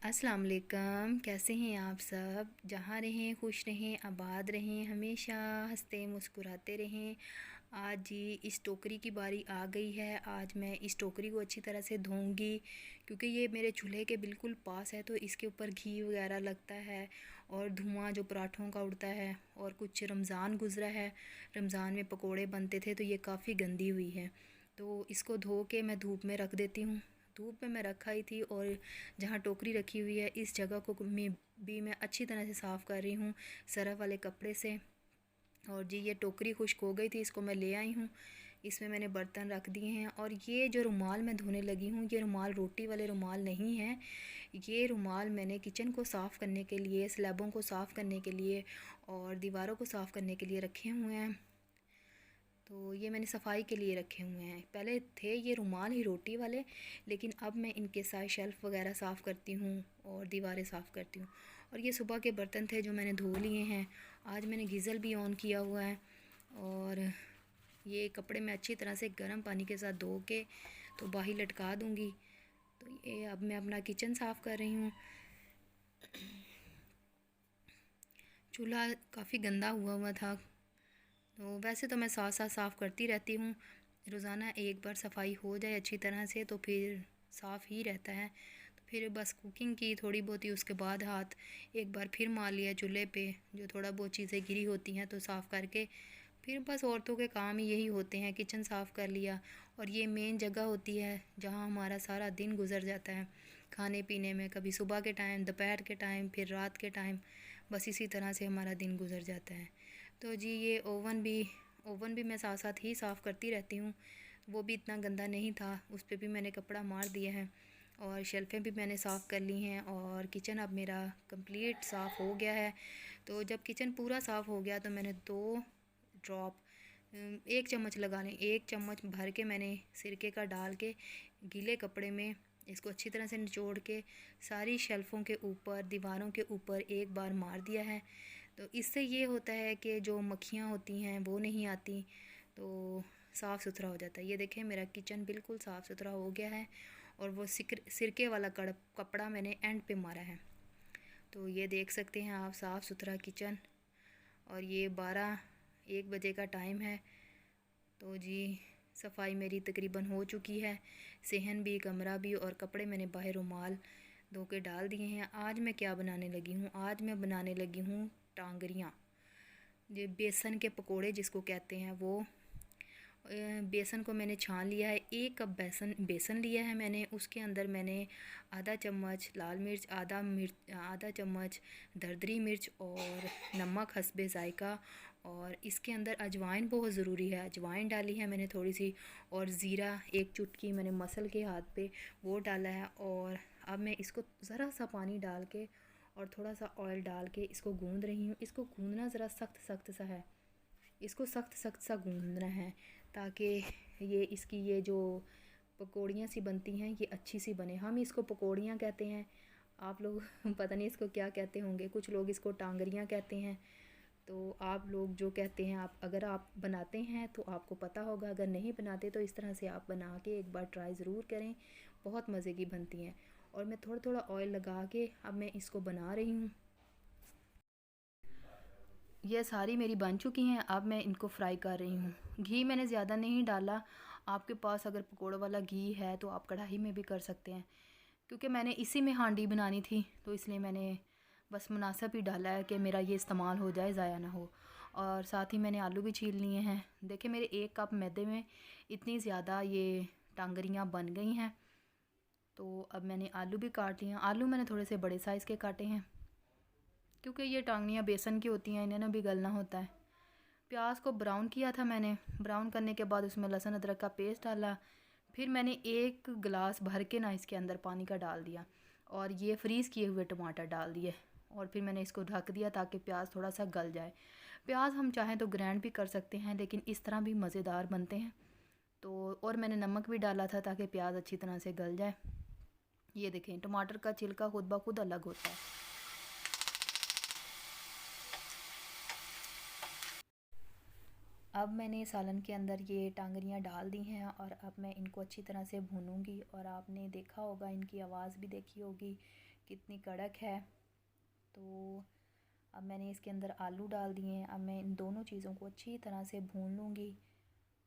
अस्सलाम वालेकुम। कैसे हैं आप सब? जहाँ रहें खुश रहें, आबाद रहें, हमेशा हंसते मुस्कुराते रहें। आज जी इस टोकरी की बारी आ गई है। आज मैं इस टोकरी को अच्छी तरह से धोऊंगी क्योंकि ये मेरे चूल्हे के बिल्कुल पास है, तो इसके ऊपर घी वगैरह लगता है और धुआं जो पराठों का उड़ता है। और कुछ रमज़ान गुज़रा है, रमज़ान में पकोड़े बनते थे, तो ये काफ़ी गंदी हुई है। तो इसको धो के मैं धूप में रख देती हूँ। धूप में मैं रखा ही थी, और जहाँ टोकरी रखी हुई है इस जगह को मैं अच्छी तरह से साफ़ कर रही हूँ सरफ वाले कपड़े से। और जी ये टोकरी खुश्क हो गई थी, इसको मैं ले आई हूँ। इसमें मैंने बर्तन रख दिए हैं, और ये जो रुमाल मैं धोने लगी हूँ, ये रुमाल रोटी वाले रुमाल नहीं है। ये रुमाल मैंने किचन को साफ़ करने के लिए, स्लैबों को साफ़ करने के लिए और दीवारों को साफ़ करने के लिए रखे हुए हैं। तो ये मैंने सफाई के लिए रखे हुए हैं। पहले थे ये रुमाल ही रोटी वाले, लेकिन अब मैं इनके साथ शेल्फ़ वगैरह साफ़ करती हूँ और दीवारें साफ़ करती हूँ। और ये सुबह के बर्तन थे जो मैंने धो लिए हैं। आज मैंने गीज़र भी ऑन किया हुआ है, और ये कपड़े मैं अच्छी तरह से गर्म पानी के साथ धो के तो बाहर लटका दूँगी। तो ये अब मैं अपना किचन साफ़ कर रही हूँ। चूल्हा काफ़ी गंदा हुआ हुआ था, तो वैसे तो मैं साथ साथ साफ़ करती रहती हूँ। रोज़ाना एक बार सफाई हो जाए अच्छी तरह से तो फिर साफ़ ही रहता है। तो फिर बस कुकिंग की थोड़ी बहुत ही, उसके बाद हाथ एक बार फिर मार लिया चूल्हे पे, जो थोड़ा बहुत चीज़ें गिरी होती हैं तो साफ़ करके फिर बस औरतों के काम ही यही होते हैं, किचन साफ़ कर लिया। और ये मेन जगह होती है जहाँ हमारा सारा दिन गुजर जाता है खाने पीने में, कभी सुबह के टाइम, दोपहर के टाइम, फिर रात के टाइम। बस इसी तरह से हमारा दिन गुजर जाता है। तो जी ये ओवन भी मैं साथ साथ ही साफ़ करती रहती हूँ। वो भी इतना गंदा नहीं था, उस पर भी मैंने कपड़ा मार दिया है। और शेल्फ़ें भी मैंने साफ़ कर ली हैं, और किचन अब मेरा कंप्लीट साफ़ हो गया है। तो जब किचन पूरा साफ़ हो गया तो मैंने 2 ड्रॉप 1 चम्मच लगा लें, 1 चम्मच भर के मैंने सिरके का डाल के गीले कपड़े में इसको अच्छी तरह से निचोड़ के सारी शेल्फ़ों के ऊपर, दीवारों के ऊपर एक बार मार दिया है। तो इससे ये होता है कि जो मक्खियाँ होती हैं वो नहीं आती, तो साफ़ सुथरा हो जाता है। ये देखें मेरा किचन बिल्कुल साफ़ सुथरा हो गया है। और वो सिरके वाला कपड़ा मैंने एंड पे मारा है। तो ये देख सकते हैं आप साफ़ सुथरा किचन। और ये 1 बजे का टाइम है। तो जी सफाई मेरी तकरीबन हो चुकी है, सेहन भी, कमरा भी, और कपड़े मैंने बाहर रुमाल धो के डाल दिए हैं। आज मैं क्या बनाने लगी हूँ? आज मैं बनाने लगी हूँ टांगरियाँ, ये बेसन के पकोड़े जिसको कहते हैं वो। बेसन को मैंने छान लिया है, 1 कप बेसन बेसन लिया है मैंने। उसके अंदर मैंने आधा चम्मच लाल मिर्च, आधा चम्मच दरदरी मिर्च और नमक हस्बे ज़ायका। और इसके अंदर अजवाइन बहुत ज़रूरी है, अजवाइन डाली है मैंने थोड़ी सी। और ज़ीरा 1 चुटकी मैंने मसल के हाथ पे वो डाला है। और अब मैं इसको ज़रा सा पानी डाल के और थोड़ा सा ऑयल डाल के इसको गूंद रही हूँ। इसको गूंदना ज़रा सख्त सख्त सा है, इसको सख्त सख्त सा गूंदना है, ताकि ये जो पकौड़ियाँ सी बनती हैं ये अच्छी सी बने। हम इसको पकौड़ियाँ कहते हैं, आप लोग पता नहीं इसको क्या कहते होंगे, कुछ लोग इसको टांगरियाँ कहते हैं। तो आप लोग जो कहते हैं, आप अगर आप बनाते हैं तो आपको पता होगा, अगर नहीं बनाते तो इस तरह से आप बना के एक बार ट्राई ज़रूर करें, बहुत मज़े की बनती हैं। और मैं थोड़ा थोड़ा ऑयल लगा के अब मैं इसको बना रही हूँ। ये सारी मेरी बन चुकी हैं, अब मैं इनको फ्राई कर रही हूँ। घी मैंने ज़्यादा नहीं डाला, आपके पास अगर पकोड़े वाला घी है तो आप कढ़ाई में भी कर सकते हैं, क्योंकि मैंने इसी में हांडी बनानी थी तो इसलिए मैंने बस मुनासिब ही डाला है कि मेरा ये इस्तेमाल हो जाए, ज़ाया ना हो। और साथ ही मैंने आलू भी छील लिए हैं। देखिए मेरे 1 कप मैदे में इतनी ज़्यादा ये टांगरियाँ बन गई हैं। तो अब मैंने आलू भी काट लिए हैं। आलू मैंने थोड़े से बड़े साइज़ के काटे हैं, क्योंकि ये टांगनियाँ बेसन की होती हैं, इन्हें भी गलना होता है। प्याज को ब्राउन किया था मैंने, ब्राउन करने के बाद उसमें लहसुन अदरक का पेस्ट डाला। फिर मैंने 1 गिलास भर के ना इसके अंदर पानी का डाल दिया, और ये फ्रीज़ किए हुए टमाटर डाल दिए। और फिर मैंने इसको ढक दिया ताकि प्याज थोड़ा सा गल जाए। प्याज हम चाहें तो ग्राइंड भी कर सकते हैं, लेकिन इस तरह भी मज़ेदार बनते हैं। तो और मैंने नमक भी डाला था ताकि प्याज अच्छी तरह से गल जाए। ये देखें टमाटर का छिलका खुद ब खुद अलग होता है। अब मैंने सालन के अंदर ये टांगरियाँ डाल दी हैं, और अब मैं इनको अच्छी तरह से भूनूंगी। और आपने देखा होगा, इनकी आवाज़ भी देखी होगी कितनी कड़क है। तो अब मैंने इसके अंदर आलू डाल दिए हैं। अब मैं इन दोनों चीज़ों को अच्छी तरह से भून लूँगी।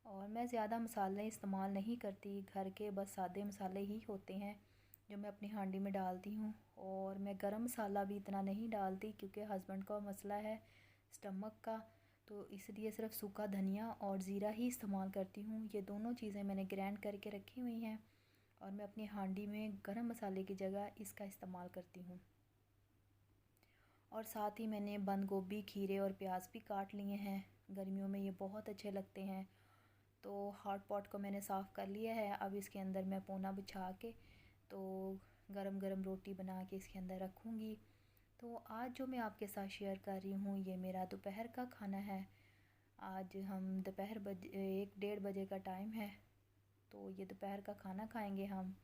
और मैं ज़्यादा मसाले इस्तेमाल नहीं करती, घर के बस सादे मसाले ही होते हैं जो मैं अपनी हांडी में डालती हूँ। और मैं गरम मसाला भी इतना नहीं डालती क्योंकि हस्बैंड का मसला है स्टमक का, तो इसलिए सिर्फ सूखा धनिया और ज़ीरा ही इस्तेमाल करती हूँ। ये दोनों चीज़ें मैंने ग्राइंड करके रखी हुई हैं और मैं अपनी हांडी में गरम मसाले की जगह इसका इस्तेमाल करती हूँ। और साथ ही मैंने बंद गोभी, खीरे और प्याज भी काट लिए हैं। गर्मियों में ये बहुत अच्छे लगते हैं। तो हॉट पॉट को मैंने साफ़ कर लिया है। अब इसके अंदर मैं पोना बिछा के तो गरम गरम रोटी बना के इसके अंदर रखूँगी। तो आज जो मैं आपके साथ शेयर कर रही हूँ ये मेरा दोपहर का खाना है। आज हम दोपहर 1-1:30 बजे का टाइम है, तो ये दोपहर का खाना खाएंगे हम।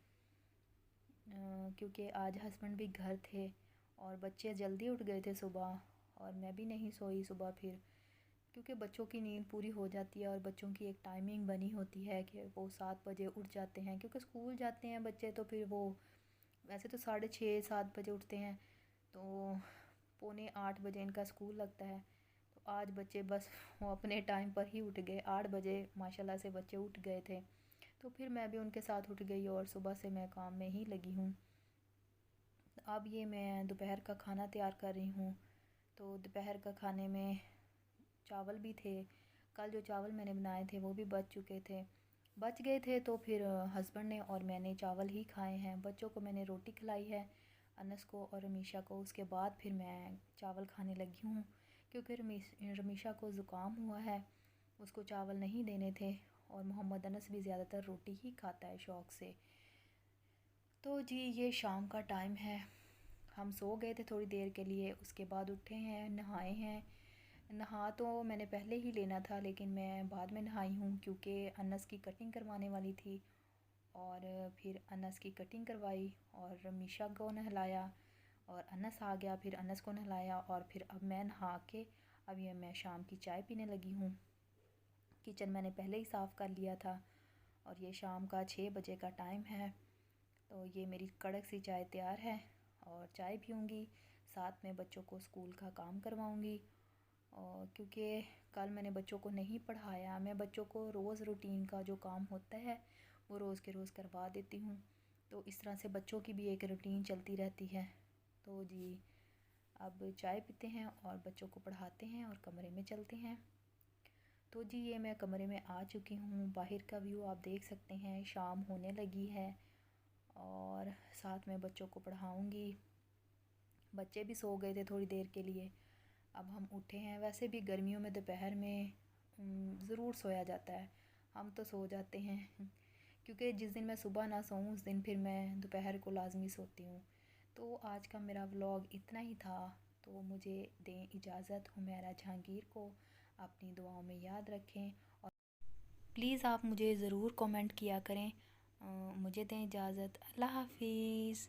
क्योंकि आज हस्बैंड भी घर थे और बच्चे जल्दी उठ गए थे सुबह, और मैं भी नहीं सोई सुबह फिर, क्योंकि बच्चों की नींद पूरी हो जाती है और बच्चों की एक टाइमिंग बनी होती है कि वो 7 बजे उठ जाते हैं, क्योंकि स्कूल जाते हैं बच्चे। तो फिर वो वैसे तो 6:30-7 बजे उठते हैं, तो 7:45 बजे इनका स्कूल लगता है। तो आज बच्चे बस वो अपने टाइम पर ही उठ गए। 8 बजे माशाल्लाह से बच्चे उठ गए थे, तो फिर मैं भी उनके साथ उठ गई और सुबह से मैं काम में ही लगी हूँ। अब ये मैं दोपहर का खाना तैयार कर रही हूँ। तो दोपहर का खाने में चावल भी थे। कल जो चावल मैंने बनाए थे वो भी बच गए थे, तो फिर हस्बैंड ने और मैंने चावल ही खाए हैं। बच्चों को मैंने रोटी खिलाई है, अनस को और रमीशा को। उसके बाद फिर मैं चावल खाने लगी हूँ, क्योंकि रमीशा को ज़ुकाम हुआ है, उसको चावल नहीं देने थे। और मोहम्मद अनस भी ज़्यादातर रोटी ही खाता है शौक़ से। तो जी ये शाम का टाइम है। हम सो गए थे थोड़ी देर के लिए, उसके बाद उठे हैं, नहाए हैं। नहा तो मैंने पहले ही लेना था, लेकिन मैं बाद में नहाई हूँ क्योंकि अनस की कटिंग करवाने वाली थी। और फिर अनस की कटिंग करवाई और रमीशा को नहलाया, और अनस आ गया, फिर अनस को नहलाया, और फिर अब मैं नहा के अब ये मैं शाम की चाय पीने लगी हूँ। किचन मैंने पहले ही साफ़ कर लिया था। और ये शाम का 6 बजे का टाइम है। तो ये मेरी कड़क सी चाय तैयार है और चाय पीऊँगी, साथ में बच्चों को स्कूल का काम करवाऊँगी। और क्योंकि कल मैंने बच्चों को नहीं पढ़ाया, मैं बच्चों को रोज़ रूटीन का जो काम होता है वो रोज़ के रोज़ करवा देती हूँ। तो इस तरह से बच्चों की भी एक रूटीन चलती रहती है। तो जी अब चाय पीते हैं और बच्चों को पढ़ाते हैं और कमरे में चलते हैं। तो जी ये मैं कमरे में आ चुकी हूँ। बाहर का व्यू आप देख सकते हैं, शाम होने लगी है और साथ में बच्चों को पढ़ाऊँगी। बच्चे भी सो गए थे थोड़ी देर के लिए, अब हम उठे हैं। वैसे भी गर्मियों में दोपहर में ज़रूर सोया जाता है, हम तो सो जाते हैं क्योंकि जिस दिन मैं सुबह ना सोऊं उस दिन फिर मैं दोपहर को लाजमी सोती हूँ। तो आज का मेरा व्लॉग इतना ही था। तो मुझे दें इजाज़त। हुमैरा जहांगीर को अपनी दुआओं में याद रखें और प्लीज़ आप मुझे ज़रूर कमेंट किया करें। मुझे दें इजाज़त। अल्लाह हाफिज़।